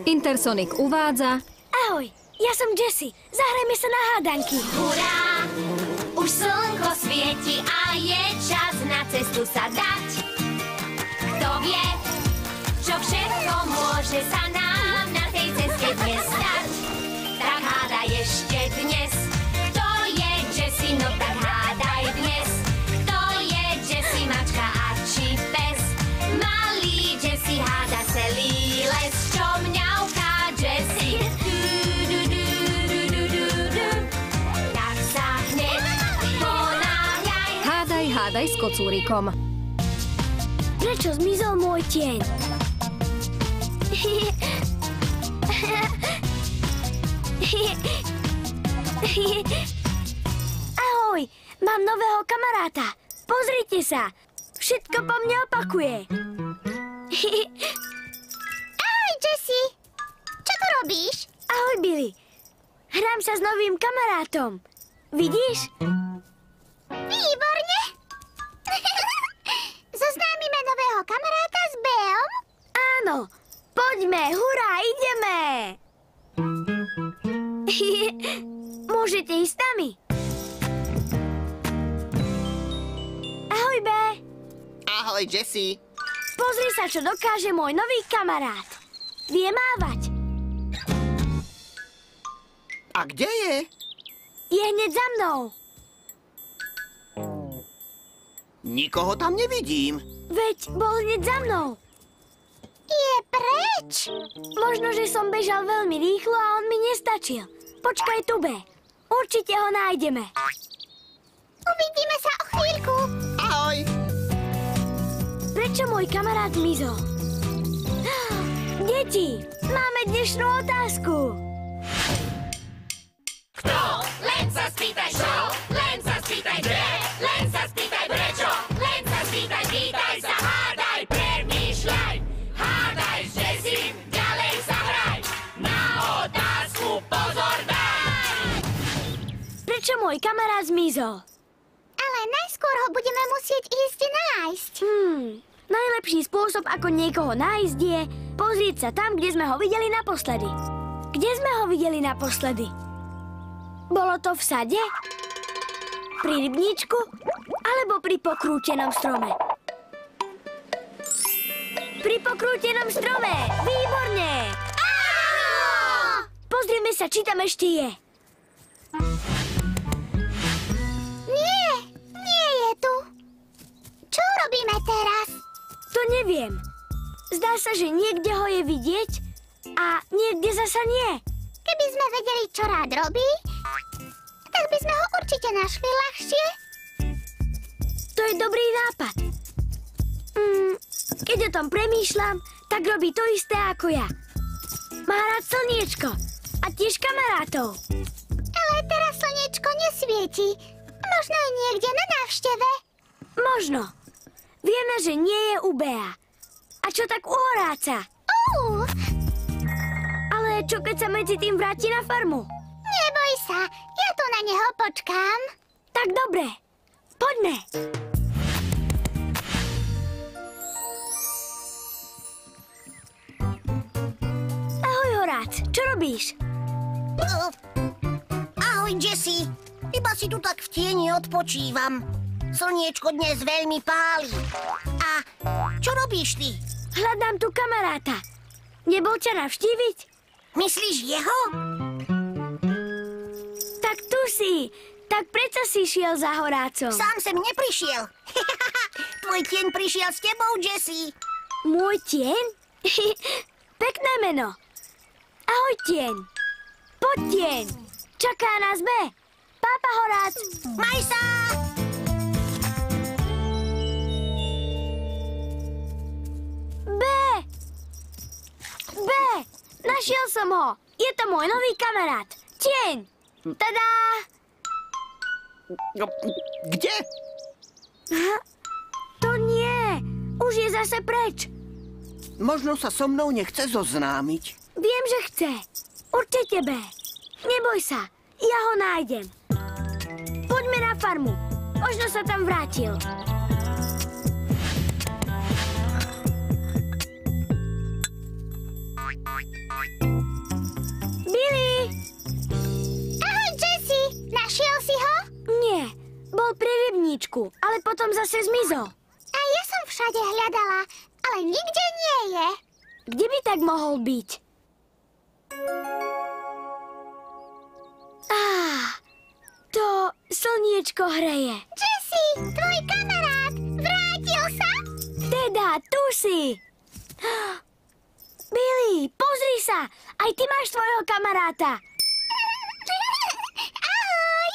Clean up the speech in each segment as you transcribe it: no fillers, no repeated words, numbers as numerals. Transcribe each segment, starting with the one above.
Intersonic uvádza... Ahoj, ja som Jessie. Zahrajme sa na hádanky. Hurá, už slnko svieti a je čas na cestu sa dať. Kto vie, čo všetko môže sa nám na tej ceste dnes stať. Tak hádaj ešte dnes, kto je Jessie, no tak hádaj dnes. Kto je Jessie, mačka a či pes? Malý Jessie háda celý les, čo mňauká Jessie. Tak sa hneď ponáhľaj. Hádaj s kocúrikom. Prečo zmizol môj tieň? Ahoj, mám nového kamaráta. Pozrite sa, všetko po mne opakuje. Ahoj, Jessie. Čo tu robíš? Ahoj, Billy. Hrám sa s novým kamarátom. Vidíš? Výborne. Zoznámime nového kamaráta s Beom? Áno, poďme, hurá, ideme. Môžete ísť s nami. Ahoj, Bé. Ahoj, Jessie. Pozri sa, čo dokáže môj nový kamarát. Vie mávať. A kde je? Je hneď za mnou. Nikoho tam nevidím. Veď bol hneď za mnou. Je preč. Možno, že som bežal veľmi rýchlo a on mi nestačil. Počkaj tu, Bé. Určite ho nájdeme. Uvidíme sa o chvíľku. Ahoj. Prečo môj kamarát zmizol? Deti, máme dnešnú otázku. Kto? Len sa spýtaj čo? Len sa spýtaj kde? Len sa spýtaj prečo? Len sa spýtaj, pýtaj sa, hádaj, premýšľaj. Hádaj s Jessie, ďalej sa hraj. Na otázku pozor daj. Prečo môj kamarát zmizol? Ale najskôr ho budeme musieť ísť nájsť. Najlepší spôsob, ako niekoho nájsť, je pozrieť sa tam, kde sme ho videli naposledy. Kde sme ho videli naposledy? Bolo to v sade? Pri rybníčku? Alebo pri pokrútenom strome? Pri pokrútenom strome! Výborne! Áno! Pozrieme sa, či tam ešte je. Nie je tu. Čo robíme teraz? To neviem. Zdá sa, že niekde ho je vidieť a niekde zasa nie. Keby sme vedeli, čo rád robí, tak by sme ho určite našli ľahšie. To je dobrý nápad. Keď o tom premýšľam, tak robí to isté ako ja. Má rád slniečko a tiež kamarátov. Ale teraz slniečko nesvieti. Možno je niekde na návšteve. Možno. Vieme, že nie je u Bea. A čo tak u Horáca? Ale čo keď sa medzi tým vráti na farmu? Neboj sa, ja tu na neho počkám. Tak dobre, poďme. Ahoj, Horác, čo robíš? Ahoj, Jessie. Iba si tu tak v tieni odpočívam. Slniečko dnes veľmi páli. A čo robíš ty? Hľadám tu kamaráta. Nebol ťa navštíviť? Myslíš jeho? Tak tu si. Tak prečo si šiel za Horácom? Sám sem neprišiel. Tvoj tieň prišiel s tebou, Jessie. Môj tieň? Pekné meno. Ahoj, tieň. Poď, tieň. Čaká nás B. Pápa, Horác. Maj sa! B. B. Našiel som ho. Je to môj nový kamarát. Tieň. Tadá. Kde? To nie. Už je zase preč. Možno sa so mnou nechce zoznámiť. Viem, že chce. Určite, B. Neboj sa. Ja ho nájdem. Poďme na farmu. Možno sa tam vrátil. Billy! Ahoj, Jessie. Našiel si ho? Nie, bol pri rybníčku, ale potom zase zmizol. A ja som všade hľadala, ale nikde nie je. Kde by tak mohol byť? To slniečko hreje. Jessie, tvoj kamarát, vrátil sa? Teda, tu si. Billy, pozri sa, aj ty máš svojho kamaráta. Ahoj.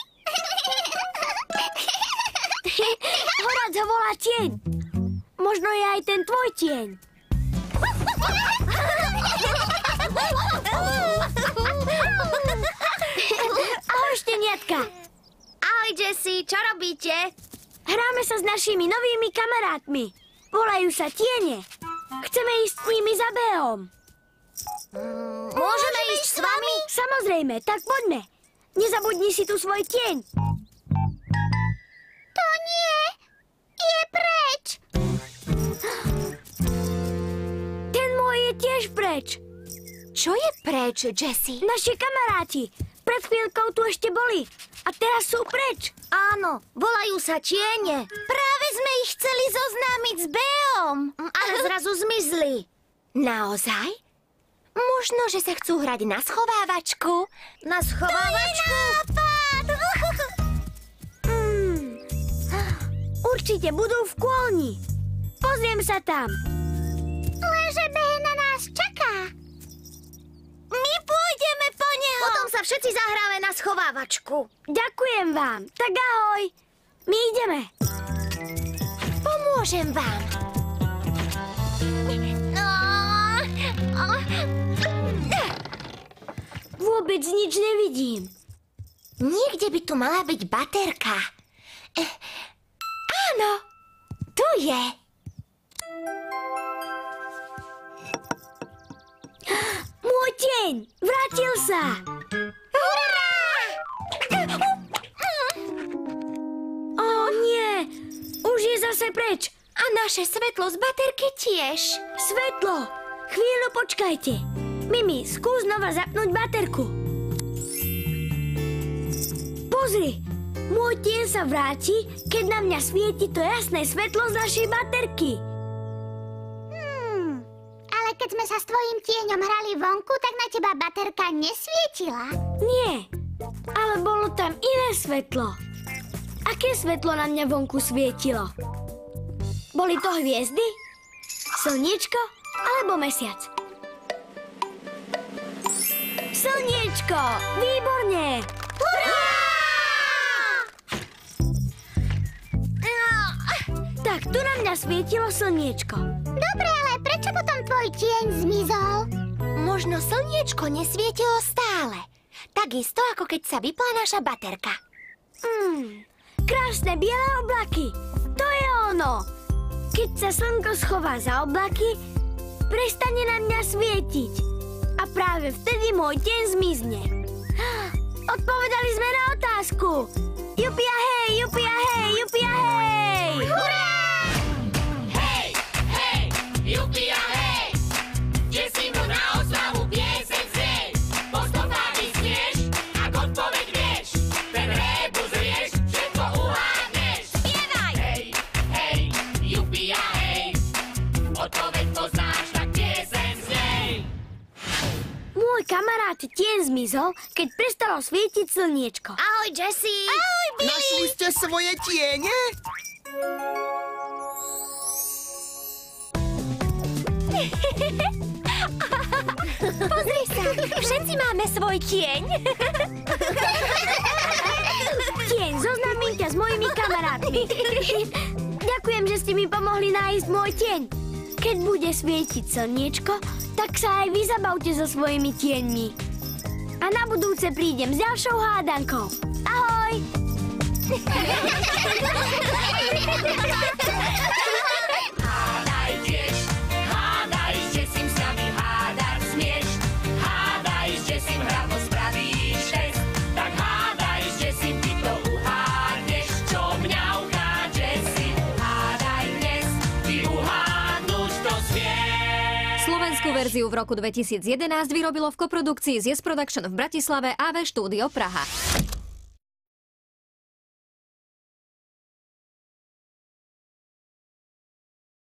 Horac ho volá tieň. Možno je aj ten tvoj tieň. Ahoj, šteniatka. Ahoj, Jessie, čo robíte? Hráme sa s našimi novými kamarátmi. Volajú sa tiene. Chceme ísť s nimi za Beom. Môžeme ísť s vami? Samozrejme, tak poďme. Nezabudni si tu svoj tieň. To nie. Je preč. Ten môj je tiež preč. Čo je preč, Jessie? Naši kamaráti. Pred chvíľkou tu ešte boli. A teraz sú preč. Áno, volajú sa tiene. Práve sme ich chceli zoznámiť s Beom, ale zrazu zmizli. Naozaj? Možno, že sa chcú hrať na schovávačku. Na schovávačku? Určite budú v kôlni. Pozriem sa tam. Lenže Behe na nás čaká. My pôjdeme po neho. Potom sa všetci zahráme na schovávačku. Ďakujem vám. Tak ahoj. My ideme. Pomôžem vám. Vôbec nič nevidím. Niekde by tu mala byť baterka. Áno, tu je. Môj tieň. Vrátil sa. Hurá! Ó nie. Už je zase preč. A naše svetlo z baterky tiež. Svetlo. Chvíľu počkajte. Mimi, skús znova zapnúť baterku. Pozri, môj tieň sa vráti, keď na mňa svieti to jasné svetlo z našej baterky. Ale keď sme sa s tvojím tieňom hrali vonku, tak na teba baterka nesvietila. Nie, ale bolo tam iné svetlo. Aké svetlo na mňa vonku svietilo? Boli to hviezdy? Slniečko alebo mesiac? Slniečko! Výborne! Hurá! Tak, tu na mňa svietilo slniečko. Dobre, ale prečo potom tvoj tieň zmizol? Možno slniečko nesvietilo stále. Takisto, ako keď sa vypla naša baterka. Krásne biele oblaky. To je ono. Keď sa slnko schová za oblaky, prestane na mňa svietiť. A práve vtedy môj deň zmizne. Odpovedali sme na otázku. Jupia hej, jupia hej, jupia hej! Hurá! Hej, hej, jupia hej! Jessie mu na oslavu pieseň zej. Postupá vysnieš, ak odpoveď vieš. Ten rébus rieš, všetko uhádneš. Spievaj! Hej, hej, jupia hej! Odpoveď poznáš, tak pieseň znej. Môj kamarát tieň zmizol, keď prestalo svietiť slniečko. Ahoj, Jessie. Ahoj, Billy. Našli ste svoje tiene? Pozri sa, všetci máme svoj tieň. Tieň, zoznámim ťa s mojimi kamarátmi. Ďakujem, že ste mi pomohli nájsť môj tieň. Keď bude svietiť slniečko, tak sa aj vy zabavte so svojimi tieňmi. A na budúce prídem s ďalšou hádankou. Ahoj! Hádaj tiež, hádaj, že si s nami hádať smieš. Hádaj, že si hravo spravíš test. Tak hádaj, že si ty to uhádneš, čo mňauká Jessie. Hádaj dnes, ty uhádnuš to svieš. Slovenskú verziu verziu v roku 2011 vyrobilo v koprodukcii z Yes Production v Bratislave AV Štúdio Praha.